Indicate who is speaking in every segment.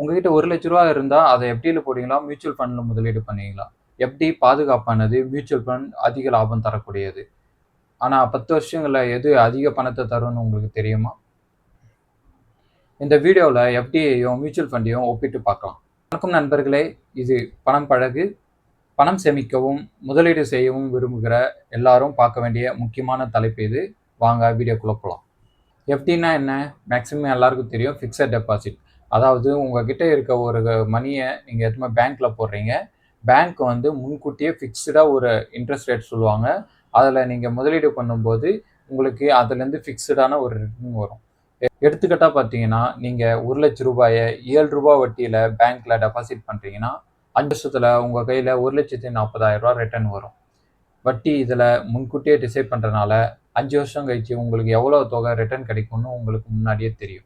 Speaker 1: உங்ககிட்ட ரூ. 1,00,000 இருந்தா, அத எஃப்டில போடுவீங்களா? மியூச்சுவல் ஃபண்ட்ல முதலீடு பண்ணுவீங்களா? எஃப்டி பாதுகாப்பானது, மியூச்சுவல் ஃபண்ட் அதிக லாபம் தரக்கூடியது. ஆனா 10 வருஷங்கள்ல எது அதிக பணத்த தரும்னு உங்களுக்கு தெரியுமா? இந்த வீடியோல எஃப்டியையும், மியூச்சுவல் ஃபண்டையும் ஒப்பிட்டு பார்க்கலாம். வணக்கம் நண்பர்களே! இது பணம் பழகு. பணம் சேமிக்கவும், முதலீடு செய்யவும் விரும்புகிற எல்லாரும் பார்க்க வேண்டிய முக்கியமான தலைப்பு இது. வாங்க வீடியோக்குள்ள போலாம். எஃப்டின்னா என்ன? மேக்ஸிமம் எல்லாருக்கும் தெரியும். Fixed deposit. அதாவது உங்ககிட்ட இருக்க ஒரு மணிய நீங்க எடுத்துன்னு போய் பேங்க்ல போடுறீங்க. பேங்க் வந்து முன்கூட்டியே ஃபிக்ஸ்டா ஒரு இன்ட்ரெஸ்ட் ரேட் சொல்லுவாங்க. அதுல நீங்க முதலீடு பண்ணும்போது, உங்களுக்கு அதுலேருந்து ஃபிக்ஸ்டான ஒரு ரிட்டர்ன் வரும். எடுத்துக்காட்டா பார்த்தீங்கன்னா, நீங்க ரூ. 1,00,000 ரூ. 7 வட்டியில பேங்க்ல டெபாசிட் பண்றீங்கன்னா, 5 வருஷத்துல உங்க கையில ரூ. 1,40,000 ரிட்டர்ன் வரும். வட்டி இதுல முன்கூட்டியே டிசைட் பண்றனால 5 வருஷம் கழிச்சு உங்களுக்கு எவ்வளவு தொகை ரிட்டர்ன் கிடைக்கும்னு உங்களுக்கு முன்னாடியே தெரியும்.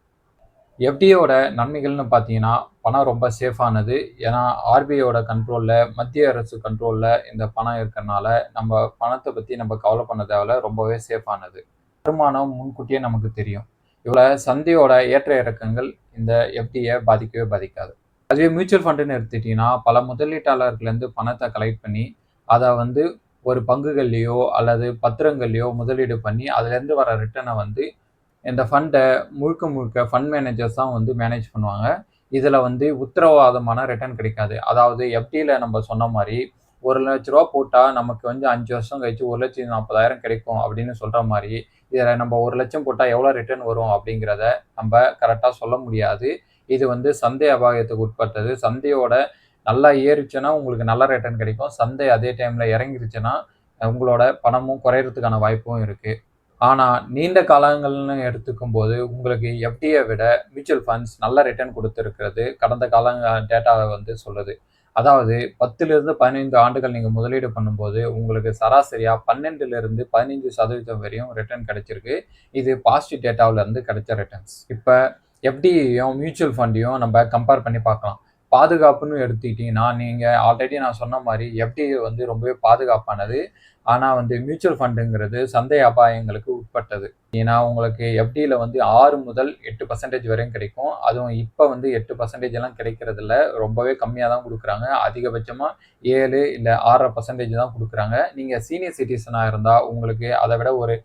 Speaker 1: எஃப்டியோட நன்மைகள்னு பார்த்தீங்கன்னா, பணம் ரொம்ப சேஃபானது. ஏன்னா, ஆர்பிஐயோட கண்ட்ரோல்ல, மத்திய அரசு கண்ட்ரோல்ல இந்த பணம் இருக்கறனால, நம்ம பணத்த பத்தி நம்ம கவலை பண்ண தேவையில்ல. ரொம்பவே சேஃபானது. வருமானம் முன்கூட்டியே நமக்கு தெரியும். இதுல சந்தையோட ஏற்ற இறக்கங்கள் இந்த எஃப்டிய பாதிக்கவே பாதிக்காது. அதுவே மியூச்சுவல் ஃபண்டுன்னு எடுத்துக்கிட்டீங்கன்னா, பல முதலீட்டாளர்கள்லேருந்து பணத்த கலெக்ட் பண்ணி, அத வந்து ஒரு பங்குகள்லயோ அல்லது பத்திரங்கள்லயோ முதலீடு பண்ணி, அதுலேருந்து வர ரிட்டர்ன வந்து இந்த ஃபண்ட முழுக்க முழுக்க ஃபண்ட் மேனேஜர்ஸ் தான் வந்து மேனேஜ் பண்ணுவாங்க. இதுல வந்து உத்தரவாதமான ரிட்டர்ன் கிடைக்காது. அதாவது எஃப்டில நம்ம சொன்ன மாரி, ரூ. 1,00,000 போட்டா நமக்கு வந்து 5 வருஷம் கழிச்சு 1,40,000 கிடைக்கும் அப்படின்னு சொல்ற மாரி, இதுல நம்ம 1,00,000 போட்டா எவ்வளோ ரிட்டர்ன் வரும் அப்படிங்கிறத நம்ப கரெக்ட்டா சொல்ல முடியாது. இது வந்து சந்தை அபாயத்துக்கு உட்பட்டது. சந்தையோட நல்லா ஏறுச்சுன்னா உங்களுக்கு நல்ல ரிட்டர்ன் கிடைக்கும். சந்தை அதே டைம்ல இறங்கிருச்சுன்னா, உங்களோட பணமும் குறையறதுக்கான வாய்ப்பும் இருக்கு. ஆனா, நீண்ட காலங்கள்னு எடுத்துக்கும்போது, உங்களுக்கு எஃப்டிய விட மியூச்சுவல் ஃபண்ட்ஸ் நல்ல ரிட்டர்ன் குடுத்திருக்கிறது. கடந்த டேட்டாவ வந்து சொல்லுது. அதாவது 10லிருந்து 15 ஆண்டுகள் நீங்க முதலீடு பண்ணும்போது, உங்களுக்கு சராசரியா 12லிருந்து 15% வரையும் ரிட்டர்ன் கிடைச்சிருக்கு. இது பாசிட்டிவ் டேட்டாவுல இருந்து கிடைச்ச ரிட்டர்ன்ஸ். இப்ப எஃப்டியையும், மியூச்சுவல் ஃபண்டையும் நம்ம கம்பேர் பண்ணி பார்க்கலாம். பாதுகாப்புன்னு எடுத்துக்கிட்டீங்கன்னா, நீங்க ஆல்ரெடி நான் சொன்ன மாரி எஃப்டி வந்து ரொம்பவே பாதுகாப்பானது. ஆனா வந்து மியூச்சுவல் ஃபண்டுங்கிறது சந்தை அபாயங்களுக்கு உட்பட்டது. ஏன்னா உங்களுக்கு எஃப்டில வந்து 6 முதல் 8% வரையும் கிடைக்கும். அதுவும் இப்ப வந்து 8% எல்லாம் கிடைக்கிறதில்ல. ரொம்பவே கம்மியா தான் குடுக்குறாங்க. அதிகபட்சமா 7 இல்ல 6.5% தான் குடுக்குறாங்க. நீங்க சீனியர் சிட்டிசனா இருந்தா உங்களுக்கு அத விட ஒரு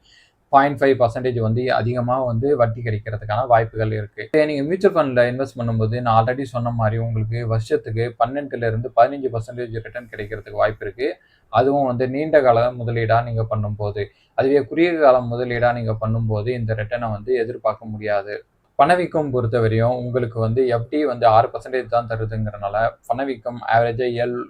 Speaker 1: 0.5% வந்து அதிகமா வந்து வட்டி கிடைக்கிறதுக்கான வாய்ப்புகள் இருக்கு. நீங்க மியூச்சுவல் ஃபண்ட்ல இன்வெஸ்ட் பண்ணும்போது, நான் ஆல்ரெடி சொன்ன மாரி உங்களுக்கு வருஷத்துக்கு 12லிருந்து 15% ரிட்டர்ன் கிடைக்கிறதுக்கு வாய்ப்பு இருக்கு. அதுவும் வந்து நீண்ட கால முதலீடா நீங்க பண்ணும்போது. அதுவே குறுகிய கால முதலீடா நீங்க பண்ணும்போது, இந்த ரிட்டர்ன வந்து எதிர்பார்க்க முடியாது. பணவீக்கம் பொறுத்தவரையும் உங்களுக்கு வந்து எஃப்டி வந்து 6% தான் தருதுங்கிறனால, பணவீக்கம் ஆவரேஜா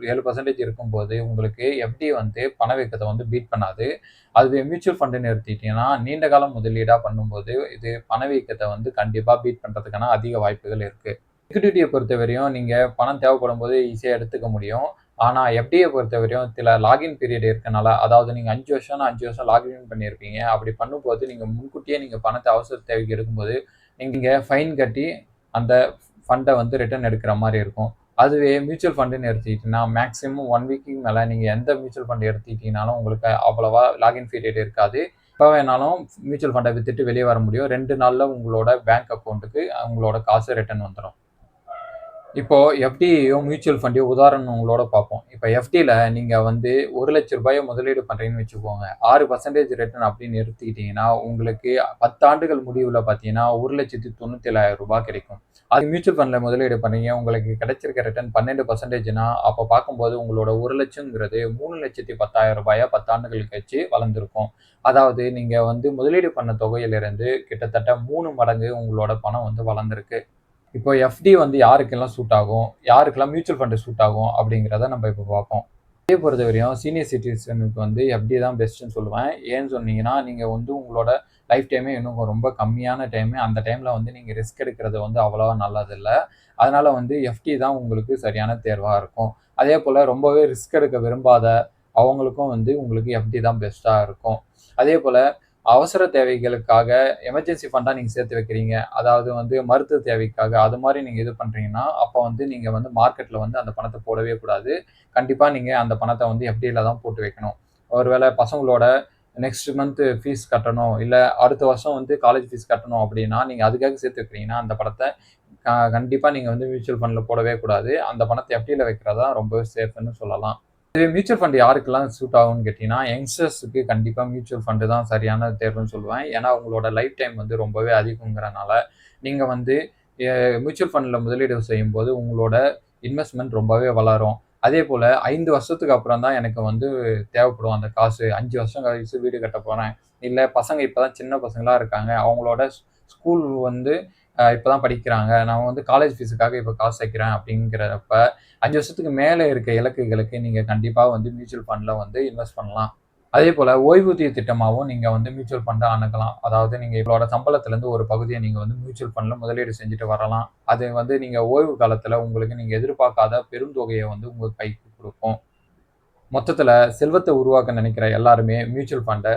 Speaker 1: 7% இருக்கும்போது, உங்களுக்கு எஃப்டி வந்து பணவீக்கத்த வந்து பீட் பண்ணாது. அதுவே மியூச்சுவல் ஃபண்டுன்னு எடுத்துக்கிட்டீங்கன்னா, நீண்ட கால முதலீடா பண்ணும்போது, இது பணவீக்கத்த வந்து கண்டிப்பா பீட் பண்றதுக்கான அதிக வாய்ப்புகள் இருக்கு. லிக்விடிட்டிய பொறுத்தவரையும் நீங்க பணம் தேவைப்படும்போது ஈஸியா எடுத்துக்க முடியும். ஆனா எஃப்டிய பொறுத்தவரையும் சில லாகின் பீரியட் இருக்கனால, அதாவது நீங்க 5 வருஷம்னா 5 வருஷம் லாகின் பண்ணியிருப்பீங்க. அப்படி பண்ணும்போது நீங்க முன்கூட்டியே நீங்க பணத்த அவசர தேவைக்கு எடுக்கும்போது, நீங்க ஃபைன் கட்டி அந்த ஃபண்ட வந்து ரிட்டர்ன் எடுக்கிற மாரி இருக்கும். அதுவே மியூச்சுவல் ஃபண்டுன்னு எடுத்துக்கிட்டீங்கன்னா, மேக்ஸிமம் 1 வீக்குக்கு மேல நீங்க எந்த மியூச்சுவல் ஃபண்ட் எடுத்துக்கிட்டீங்கனாலும் உங்களுக்கு அவ்வளவா லாகின் பீரியட் இருக்காது. எப்ப வேணாலும் மியூச்சுவல் ஃபண்ட வித்துட்டு வெளிய வர முடியும். 2 நாள்ல உங்களோட பேங்க் அக்கவுண்ட்க்கு உங்களோட காசு ரிட்டர்ன் வந்துரும். இப்போ எஃப்டியையும், மியூச்சுவல் ஃபண்டையும் உதாரணங்களோட பார்ப்போம். இப்ப எஃப்டில நீங்க வந்து ரூ. 1,00,000 முதலீடு பண்றீங்கன்னு வச்சுக்கோங்க. 6% ரிட்டர்ன் அப்படின்னு எடுத்துக்கிட்டீங்கன்னா, உங்களுக்கு 10 ஆண்டுகள் முடிவுல பார்த்தீங்கன்னா, ரூ. 1,97,000 கிடைக்கும். அது மியூச்சுவல் ஃபண்ட்ல முதலீடு பண்ணீங்க, உங்களுக்கு கிடைச்சிருக்க ரிட்டர்ன் 12%னா, அப்ப பார்க்கும்போது உங்களோட 1,00,000ங்கிறது ரூ. 3,10,000 10 ஆண்டுகள் கழிச்சு வளர்ந்திருக்கும். அதாவது நீங்க வந்து முதலீடு பண்ண தொகையிலிருந்து கிட்டத்தட்ட 3 மடங்கு உங்களோட பணம் வந்து வளர்ந்திருக்கு. இப்போ எஃப்டி வந்து யாருக்கெல்லாம் சூட் ஆகும்? யாருக்கெல்லாம் மியூச்சுவல் ஃபண்ட் சூட் ஆகும்? அப்படிங்கிறத நம்ம இப்ப பார்ப்போம். எஃப்டிய பொறுத்தவரையும் சீனியர் சிட்டிசனுக்கு வந்து எஃப்டி தான் பெஸ்ட்டுன்னு சொல்லுவேன். ஏன்னு சொன்னீங்கன்னா, நீங்க வந்து உங்களோட லைஃப் டைமே இன்னும் ரொம்ப கம்மியான டைமு. அந்த டைம்ல வந்து நீங்க ரிஸ்க் எடுக்கிறது வந்து அவ்வளவா நல்லதில்ல. அதனால வந்து எஃப்டி தான் உங்களுக்கு சரியான தேர்வா இருக்கும். அதேபோல ரொம்பவே ரிஸ்க் எடுக்க விரும்பாத அவங்களுக்கும் வந்து உங்களுக்கு எஃப்டி தான் பெஸ்ட்டா இருக்கும். அதேபோல அவசர தேவைகளுக்காக எமர்ஜென்சி ஃபண்டா நீங்க சேர்த்து வைக்கிறீங்க. அதாவது வந்து மருத்துவ தேவைக்காக அது மாரி நீங்க இது பண்றீங்கன்னா, அப்ப வந்து நீங்க வந்து மார்க்கெட்ல வந்து அந்த பணத்த போடவே கூடாது. கண்டிப்பா நீங்க அந்த பணத்த வந்து எஃப்டில தான் போட்டு வைக்கணும். ஒருவேள பசங்களோட நெக்ஸ்ட் மந்த் ஃபீஸ் கட்டணும், இல்ல அடுத்த வருஷம் வந்து காலேஜ் ஃபீஸ் கட்டணும் அப்படின்னா, நீங்க அதுக்காக சேர்த்து வைக்கிறீங்கன்னா, அந்த பணத்த கண்டிப்பா நீங்க வந்து மியூச்சுவல் ஃபண்ட்ல போடவே கூடாது. அந்த பணத்த எஃப்டில வைக்கிறது தான் ரொம்பவே சேஃப்ன்னு சொல்லலாம். இதுவே மியூச்சுவல் ஃபண்ட் யாருக்கெல்லாம் சூட் ஆகும்னு கேட்டீங்கன்னா, யங்ஸ்டர்ஸ்க்கு கண்டிப்பா மியூச்சுவல் ஃபண்ட் தான் சரியான தேர்வுன்னு சொல்லுவேன். ஏன்னா, உங்களோட லைஃப் டைம் வந்து ரொம்பவே அதிகம்ங்கிறனால, நீங்க வந்து எ மியூச்சுவல் ஃபண்ட்ல முதலீடு செய்யும்போது உங்களோட இன்வெஸ்ட்மென்ட் ரொம்பவே வளரும். அதேபோல 5 வருஷத்துக்கு அப்புறம் தான் எனக்கு வந்து தேவைப்படும் அந்த காசு. 5 வருஷம் கழிச்சு வீடு கட்டப் போறேன். இல்ல பசங்க இப்ப தான் சின்ன பசங்களா இருக்காங்க. அவங்களோட ஸ்கூல் வந்து இப்ப தான் படிக்கிறாங்க. நான் வந்து காலேஜ் ஃபீஸுக்காக இப்ப காசு சேர்க்கிறேன் அப்படிங்கிறப்ப, 5 வருஷத்துக்கு மேல இருக்க இலக்குகளுக்கு நீங்க கண்டிப்பா வந்து மியூச்சுவல் ஃபண்ட்ல வந்து இன்வெஸ்ட் பண்ணலாம். அதேபோல ஓய்வூதிய திட்டமாவும் நீங்க வந்து மியூச்சுவல் ஃபண்ட அணுகலாம். அதாவது நீங்க உங்களோட சம்பளத்திலிருந்து ஒரு பகுதிய நீங்க வந்து மியூச்சுவல் ஃபண்ட்ல முதலீடு செஞ்சுட்டு வரலாம். அது வந்து நீங்க ஓய்வு காலத்துல உங்களுக்கு நீங்க எதிர்பார்க்காத பெருந்தொகைய வந்து உங்க கைக்கு குடுக்கும். மொத்தத்துல செல்வத்த உருவாக்க நினைக்கிற எல்லாருமே மியூச்சுவல் ஃபண்ட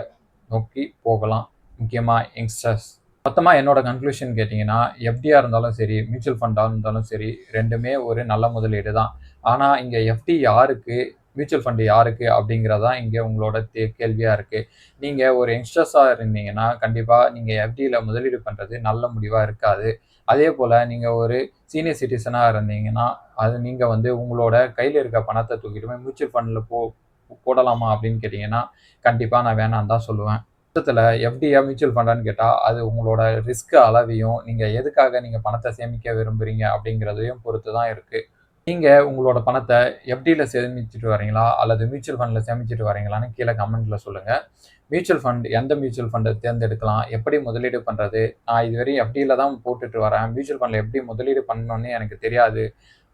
Speaker 1: நோக்கி போகலாம். முக்கியமா யங்ஸ்டர்ஸ். மொத்தமா என்னோட கன்க்ளூஷன் கேட்டீங்கன்னா, எஃப்டியா இருந்தாலும் சரி, மியூச்சுவல் ஃபண்டா இருந்தாலும் சரி, 2மே ஒரு நல்ல முதலீடு தான். ஆனா, இங்க எஃப்டி யாருக்கு? மியூச்சுவல் ஃபண்ட் யாருக்கு? அப்படிங்கிறது தான் இங்க உங்களோட கேள்வியா இருக்கு. நீங்க ஒரு யங்ஸ்டர்ஸா இருந்தீங்கன்னா, கண்டிப்பா நீங்க எஃப்டில முதலீடு பண்றது நல்ல முடிவா இருக்காது. அதேபோல நீங்க ஒரு சீனியர் சிட்டிசனா இருந்தீங்கன்னா, அது நீங்க வந்து உங்களோட கையில இருக்க பணத்த தூக்கிட்டு போய் மியூச்சுவல் ஃபண்ட்ல போடலாமா அப்படின்னு கேட்டீங்கன்னா, கண்டிப்பா நான் வேணான்னு தான் சொல்லுவேன். மொத்தத்துல எஃப்டியா, மியூச்சுவல் ஃபண்டான்னு கேட்டா, அது உங்களோட ரிஸ்க் அளவையும், நீங்க எதுக்காக நீங்க பணத்த சேமிக்க விரும்புறீங்க அப்படிங்கிறதையும் பொறுத்து தான் இருக்கு. நீங்க உங்களோட பணத்த எஃப்டில சேமிச்சுட்டு வரீங்களா? அல்லது மியூச்சுவல் ஃபண்ட்ல சேமிச்சுட்டு வரீங்களான்னு கீழ கமெண்ட்ல சொல்லுங்க. மியூச்சுவல் ஃபண்ட் எந்த மியூச்சுவல் ஃபண்ட தேர்ந்தெடுக்கலாம்? எப்படி முதலீடு பண்றது? நான் இதுவரையும் எஃப்டில தான் போட்டுட்டு வரேன். மியூச்சுவல் ஃபண்ட்ல எப்படி முதலீடு பண்ணணும்னு எனக்கு தெரியாது.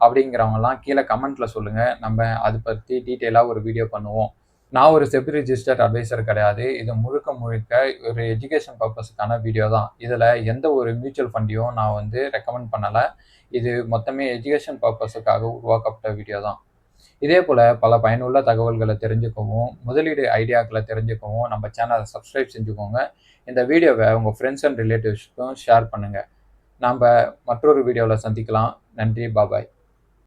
Speaker 1: அப்படிங்கிறவங்கலாம் கீழ கமெண்ட்ல சொல்லுங்க. நம்ம அத பத்தி டீட்டெயிலா ஒரு வீடியோ பண்ணுவோம். நான் ஒரு செபி ரிஜிஸ்டர்ட் அட்வைசர் கிடையாது. இது முழுக்க முழுக்க ஒரு எஜுகேஷன் பர்ப்பஸ்க்கான வீடியோ தான். இதுல எந்த ஒரு மியூச்சுவல் ஃபண்டையும் நான் வந்து ரெக்கமெண்ட் பண்ணல. இது மொத்தமே எஜுகேஷன் பர்ப்பஸ்க்காக உருவாக்கப்பட்ட வீடியோ தான். இதேபோல பல பயனுள்ள தகவல்கள தெரிஞ்சுக்கவும், முதலீடு ஐடியாக்கள தெரிஞ்சுக்கவும் நம்ம சேனல சப்ஸ்கிரைப் செஞ்சுக்கோங்க. இந்த வீடியோவ உங்க ஃபிரெண்ட்ஸ் அண்ட் ரிலேட்டிவ்ஸ்க்கும் ஷேர் பண்ணுங்க. நம்ப மற்றொரு வீடியோல சந்திக்கலாம். நன்றி. பாய்.